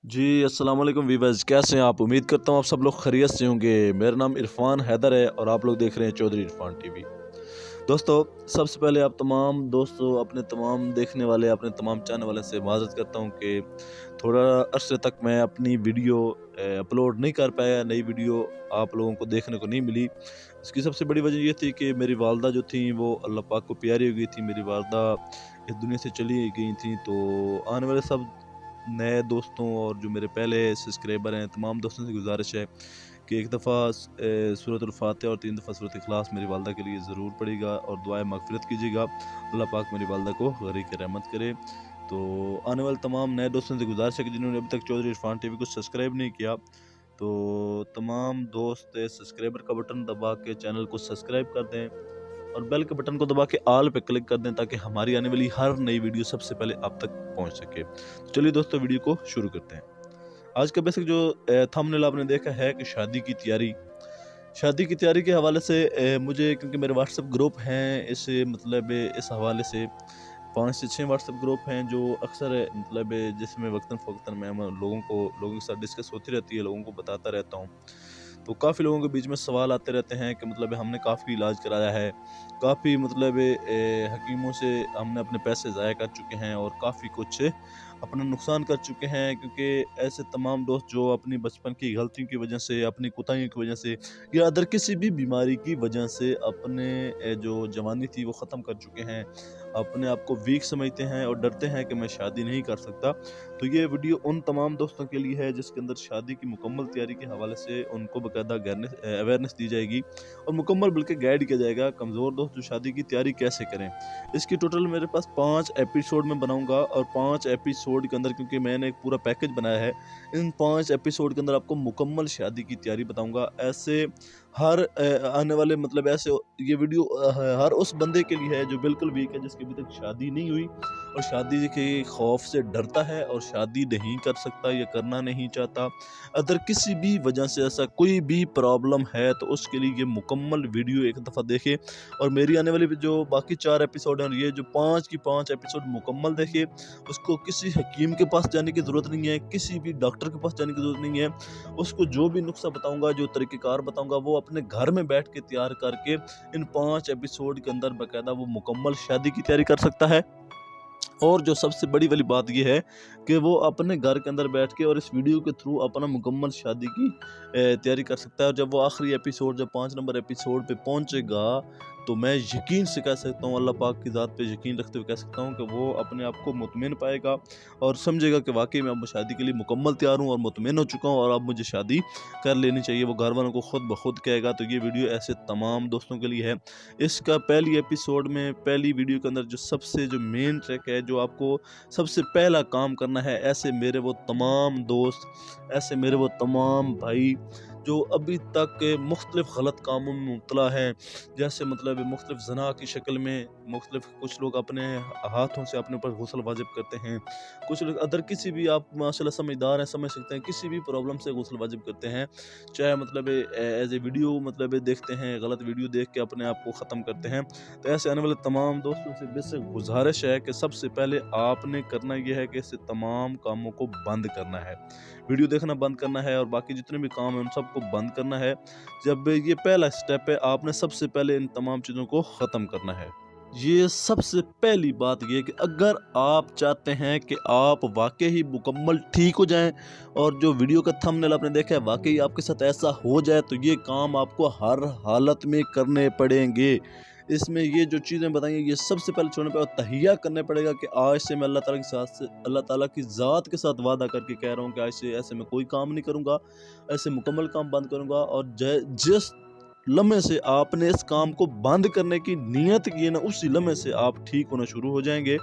जी, अस्सलाम वालेकुम वीवर्स, कैसे हैं आप? उम्मीद करता हूँ आप सब लोग खैरियत से होंगे। मेरा नाम इरफ़ान हैदर है और आप लोग देख रहे हैं चौधरी इरफ़ान टीवी। दोस्तों, सबसे पहले आप तमाम दोस्तों, अपने तमाम देखने वाले, अपने तमाम चाहने वाले से माज़रत करता हूँ कि थोड़ा अरसे तक मैं अपनी वीडियो अपलोड नहीं कर पाया, नई वीडियो आप लोगों को देखने को नहीं मिली। इसकी सबसे बड़ी वजह ये थी कि मेरी वालदा जो थीं वो अल्लाह पाक को प्यारी हो गई थी। मेरी वालदा इस दुनिया से चली गई थीं, तो आने वाले सब नए दोस्तों और जो मेरे पहले सब्सक्राइबर हैं, तमाम दोस्तों से गुज़ारिश है कि एक दफ़ा सूरतुल फातिहा और 3 दफ़ा सूरत इखलास मेरी वालदा के लिए ज़रूर पढ़िएगा और दुआए मग़फ़िरत कीजिएगा। अल्लाह पाक मेरी वालदा को गरीक़ रहमत करे। तो आने वाले तमाम नए दोस्तों से गुज़ारिश है कि जिन्होंने अभी तक चौधरी इरफ़ान टीवी को सब्सक्राइब नहीं किया, तो तमाम दोस्त सब्सक्राइबर का बटन दबा के चैनल को सब्सक्राइब कर दें और बेल के बटन को दबा के ऑल पे क्लिक कर दें ताकि हमारी आने वाली हर नई वीडियो सबसे पहले आप तक पहुंच सके। तो चलिए दोस्तों, वीडियो को शुरू करते हैं। आज का बेसिक जो थंबनेल आपने देखा है कि शादी की तैयारी के हवाले से मुझे, क्योंकि मेरे व्हाट्सएप ग्रुप हैं, इस हवाले से 5 से 6 व्हाट्सएप ग्रुप हैं जो अक्सर जिसमें वक्तन फ़वक्तन मैं लोगों के साथ डिस्कस होती रहती है, लोगों को बताता रहता हूँ। तो काफ़ी लोगों के बीच में सवाल आते रहते हैं कि हमने काफ़ी इलाज कराया है, काफ़ी हकीमों से हमने अपने पैसे ज़ाया कर चुके हैं और काफ़ी कुछ अपना नुकसान कर चुके हैं, क्योंकि ऐसे तमाम दोस्त जो अपनी बचपन की गलतियों की वजह से, अपनी कोताहियों की वजह से या अदर किसी भी बीमारी की वजह से अपने जो जवानी थी वो ख़त्म कर चुके हैं, अपने आप को वीक समझते हैं और डरते हैं कि मैं शादी नहीं कर सकता। तो ये वीडियो उन तमाम दोस्तों के लिए है जिसके अंदर शादी की मुकम्मल तैयारी के हवाले से उनको बाकायदा अवेयरनेस दी जाएगी और मुकम्मल बल्कि गाइड किया जाएगा कमज़ोर दोस्त जो शादी की तैयारी कैसे करें। इसकी टोटल मेरे पास 5 एपिसोड में बनाऊंगा और 5 एपिसोड के अंदर, क्योंकि मैंने एक पूरा पैकेज बनाया है, इन 5 एपिसोड के अंदर आपको मुकम्मल शादी की तैयारी बताऊंगा। ऐसे हर आने वाले ऐसे ये वीडियो हर उस बंदे के लिए है जो बिल्कुल वीक है, जिसकी अभी तक शादी नहीं हुई और शादी के खौफ से डरता है और शादी नहीं कर सकता या करना नहीं चाहता। अगर किसी भी वजह से ऐसा कोई भी प्रॉब्लम है तो उसके लिए ये मुकम्मल वीडियो एक दफ़ा देखे और मेरी आने वाली जो बाकी 4 एपिसोड हैं, ये जो 5 की 5 एपिसोड मुकम्मल देखे। उसको किसी हकीम के पास जाने की ज़रूरत नहीं है, किसी भी डॉक्टर के पास जाने की ज़रूरत नहीं है। उसको जो भी नुस्खा बताऊंगा, जो तरीक़ेकार बताऊंगा, वो अपने घर में बैठ के तैयार करके इन 5 एपिसोड के अंदर बाकायदा वो मुकम्मल शादी की तैयारी कर सकता है। और जो सबसे बड़ी वाली बात ये है कि वो अपने घर के अंदर बैठ के और इस वीडियो के थ्रू अपना मुकम्मल शादी की तैयारी कर सकता है। और जब वो आखिरी एपिसोड, जब 5 नंबर एपिसोड पे पहुंचेगा, तो मैं यकीन से कह सकता हूँ, अल्लाह पाक की ज़ात पे यकीन रखते हुए कह सकता हूँ कि वो अपने आप को मुतमिन पाएगा और समझेगा कि वाकई में अब मैं शादी के लिए मुकम्मल तैयार हूँ और मुतमिन हो चुका हूँ और अब मुझे शादी कर लेनी चाहिए। वो घर वालों को खुद ब खुद कहेगा। तो ये वीडियो ऐसे तमाम दोस्तों के लिए है। इसका पहली एपिसोड में, पहली वीडियो के अंदर जो मेन ट्रैक है, जो आपको सबसे पहला काम करना है, ऐसे मेरे वो तमाम दोस्त, ऐसे मेरे वो तमाम भाई जो अभी तक मुख्तलिफ गलत कामों में मुब्तला हैं, जैसे मुख्तलिफ ज़ना की शक्ल में, कुछ लोग अपने हाथों से अपने ऊपर गुस्ल वाजिब करते हैं, कुछ लोग अदर किसी भी, आप माशाल्लाह समझदार हैं, समझ सकते हैं, किसी भी प्रॉब्लम से गुस्ल वाजिब करते हैं, चाहे एज ए वीडियो देखते हैं, गलत वीडियो देख के अपने आप को ख़त्म करते हैं। तो ऐसे आने वाले तमाम दोस्तों से बेसिक गुजारिश है कि सबसे पहले आपने करना यह है कि ऐसे तमाम कामों को बंद करना है, वीडियो देखना बंद करना है और बाकी जितने भी काम हैं उन सबको बंद करना है। जब ये पहला स्टेप है, आपने सबसे पहले इन तमाम चीज़ों को ख़त्म करना है। ये सबसे पहली बात ये है कि अगर आप चाहते हैं कि आप वाकई ही मुकम्मल ठीक हो जाएं और जो वीडियो का थंबनेल आपने देखा है वाकई आपके साथ ऐसा हो जाए, तो ये काम आपको हर हालत में करने पड़ेंगे। इसमें ये जो चीज़ें बताई हैं, ये सबसे पहले छोड़ने पे और तहिया करने पड़ेगा कि आज से मैं अल्लाह ताला की ज़ात के साथ वादा करके कह रहा हूँ कि आज से ऐसे मैं कोई काम नहीं करूँगा, ऐसे मुकम्मल काम बंद करूँगा। और जिस लम्हे से आपने इस काम को बंद करने की नीयत की है ना, उसी लम्हे से आप ठीक होना शुरू हो जाएंगे।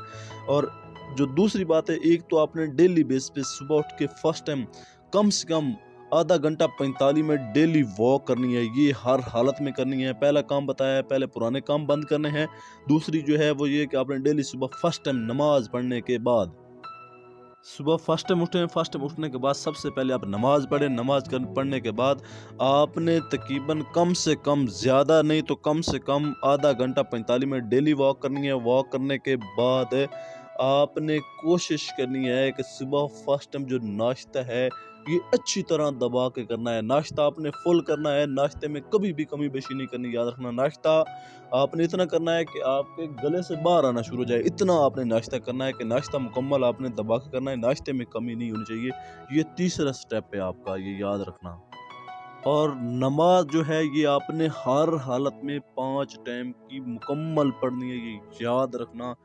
और जो दूसरी बात है, एक तो आपने डेली बेस पे सुबह उठ के फर्स्ट टाइम कम से कम आधा घंटा 45 मिनट डेली वॉक करनी है, ये हर हालत में करनी है। पहला काम बताया है, पहले पुराने काम बंद करने हैं। दूसरी जो है वो ये कि आपने डेली सुबह फर्स्ट टाइम नमाज पढ़ने के बाद, सुबह फर्स्ट टाइम उठें, फर्स्ट टाइम उठने के बाद सबसे पहले आप नमाज़ पढ़ें। पढ़ने के बाद आपने तकरीबन कम से कम, ज़्यादा नहीं तो कम से कम आधा घंटा 45 मिनट डेली वॉक करनी है। वॉक करने के बाद आपने कोशिश करनी है कि सुबह फर्स्ट टाइम जो नाश्ता है ये अच्छी तरह दबा के करना है। नाश्ता आपने फुल करना है, नाश्ते में कभी भी कमी बेशी नहीं करनी। याद रखना, नाश्ता आपने इतना करना है कि आपके गले से बाहर आना शुरू हो जाए। इतना आपने नाश्ता करना है कि नाश्ता मुकम्मल आपने दबा के करना है, नाश्ते में कमी नहीं होनी चाहिए। ये तीसरा स्टेप है आपका, ये याद रखना। और नमाज जो है ये आपने हर हालत में 5 टाइम की मुकम्मल पढ़नी है, ये याद रखना।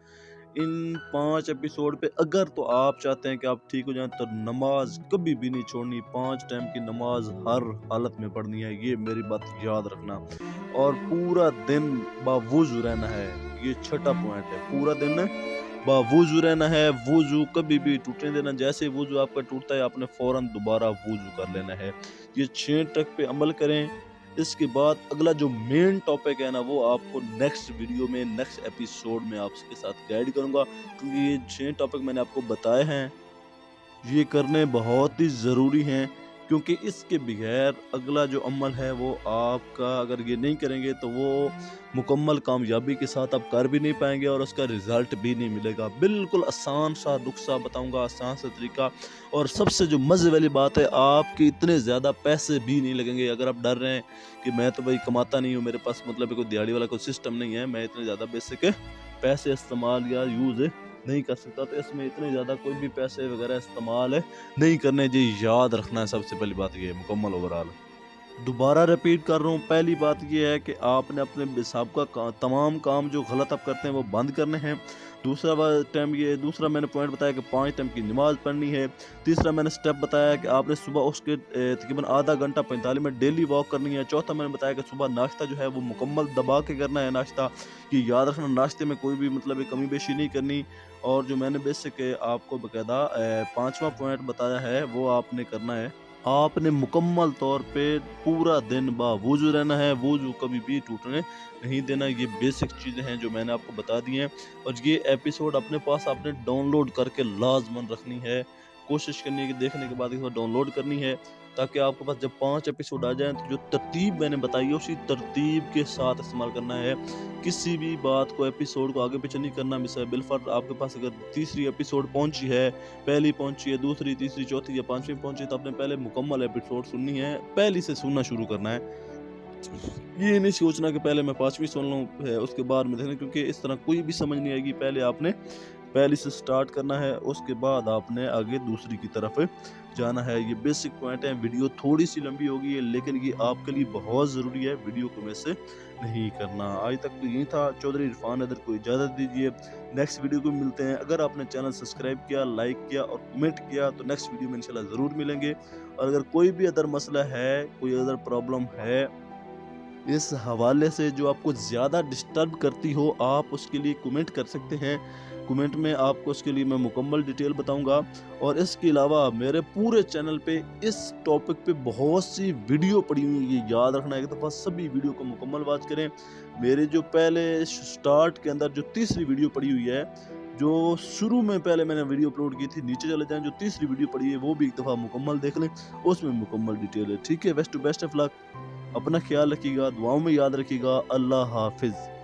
इन 5 एपिसोड पे अगर तो आप चाहते हैं कि आप ठीक हो जाएं तो नमाज कभी भी नहीं छोड़नी। 5 टाइम की नमाज हर हालत में पढ़नी है, ये मेरी बात याद रखना। और पूरा दिन बावुजू रहना है, ये छठा पॉइंट है। पूरा दिन बावुजू रहना है, वुजू कभी भी टूटने देना। जैसे वुजू आपका टूटता है आपने फौरन दोबारा वुजू कर लेना है। ये 6 ट्रिक पे अमल करें। इसके बाद अगला जो मेन टॉपिक है ना वो आपको नेक्स्ट वीडियो में, नेक्स्ट एपिसोड में आपके साथ गाइड करूंगा, क्योंकि ये 6 टॉपिक मैंने आपको बताए हैं, ये करने बहुत ही ज़रूरी हैं। क्योंकि इसके बगैर अगला जो अमल है वो आपका, अगर ये नहीं करेंगे तो वो मुकम्मल कामयाबी के साथ आप कर भी नहीं पाएंगे और उसका रिज़ल्ट भी नहीं मिलेगा। बिल्कुल आसान सा दुख सा बताऊंगा, आसान सा तरीका। और सबसे जो मज़े वाली बात है, आपके इतने ज़्यादा पैसे भी नहीं लगेंगे। अगर आप डर रहे हैं कि मैं तो भाई कमाता नहीं हूँ, मेरे पास मतलब कोई दिहाड़ी वाला कोई सिस्टम नहीं है, मैं इतने ज़्यादा बेसिक पैसे इस्तेमाल या यूज़ नहीं कर सकता, तो इसमें इतने ज़्यादा कोई भी पैसे वगैरह इस्तेमाल नहीं करने जी। याद रखना है सबसे पहली बात ये मुकम्मल ओवरऑल। दोबारा रिपीट कर रहा हूँ, पहली बात ये है कि आपने अपने हिसाब का तमाम काम जो गलत आप करते हैं वो बंद करने हैं। दूसरा मैंने पॉइंट बताया कि 5 टाइम की नमाज पढ़नी है। तीसरा मैंने स्टेप बताया कि आपने सुबह उठ के तकरीबन आधा घंटा 45 मिनट डेली वॉक करनी है। चौथा मैंने बताया कि सुबह नाश्ता जो है वो मुकम्मल दबा के करना है नाश्ता। ये याद रखना, नाश्ते में कोई भी मतलब कमी बेशी नहीं करनी। और जो मैंने बेसिक आपको बाकायदा 5वां पॉइंट बताया है वो आपने करना है। आपने मुकम्मल तौर पे पूरा दिन बावुजू रहना है, वुजू कभी भी टूटने नहीं देना। ये बेसिक चीज़ें हैं जो मैंने आपको बता दी हैं। और ये एपिसोड अपने पास आपने डाउनलोड करके लाजमन रखनी है। कोशिश करनी है कि देखने के बाद इसको डाउनलोड करनी है, ताकि आपके पास जब 5 एपिसोड आ जाएँ तो जो तरतीब मैंने बताई है उसी तरतीब के साथ इस्तेमाल करना है। किसी भी बात को, एपिसोड को आगे पीछे नहीं करना। मिसाल बिलफर्ज आपके पास अगर तीसरी एपिसोड पहुंची है, पहली पहुंची है, दूसरी, तीसरी, चौथी या 5वीं पहुंची, तो आपने पहले मुकम्मल एपिसोड सुननी है, पहली से सुनना शुरू करना है। ये नहीं सोचना कि पहले मैं 5वीं सुन लूँ उसके बाद में देखना, क्योंकि इस तरह कोई भी समझ नहीं आएगी। पहले आपने पहली से स्टार्ट करना है, उसके बाद आपने आगे दूसरी की तरफ जाना है। ये बेसिक पॉइंट है। वीडियो थोड़ी सी लंबी होगी है, लेकिन ये आपके लिए बहुत ज़रूरी है, वीडियो को वैसे नहीं करना। आज तक तो यही था। चौधरी इरफान हैदर को इजाज़त दीजिए, नेक्स्ट वीडियो को मिलते हैं। अगर आपने चैनल सब्सक्राइब किया, लाइक किया और कमेंट किया तो नेक्स्ट वीडियो में इंशाल्लाह ज़रूर मिलेंगे। और अगर कोई भी अदर मसला है, कोई अदर प्रॉब्लम है इस हवाले से जो आपको ज़्यादा डिस्टर्ब करती हो, आप उसके लिए कमेंट कर सकते हैं। कमेंट में आपको उसके लिए मैं मुकम्मल डिटेल बताऊंगा। और इसके अलावा मेरे पूरे चैनल पे इस टॉपिक पे बहुत सी वीडियो पड़ी हुई है, ये याद रखना है। एक दफ़ा सभी वीडियो को मुकम्मल वॉच करें। मेरे जो पहले स्टार्ट के अंदर जो तीसरी वीडियो पड़ी हुई है, जो शुरू में पहले मैंने वीडियो अपलोड की थी, नीचे चले जाएं, जो तीसरी वीडियो पड़ी है वो भी एक दफ़ा मुकम्मल देख लें, उसमें मुकम्मल डिटेल है। ठीक है, best to best of luck. अपना ख्याल रखिएगा, दुआओं में याद रखिएगा। अल्लाह हाफिज़।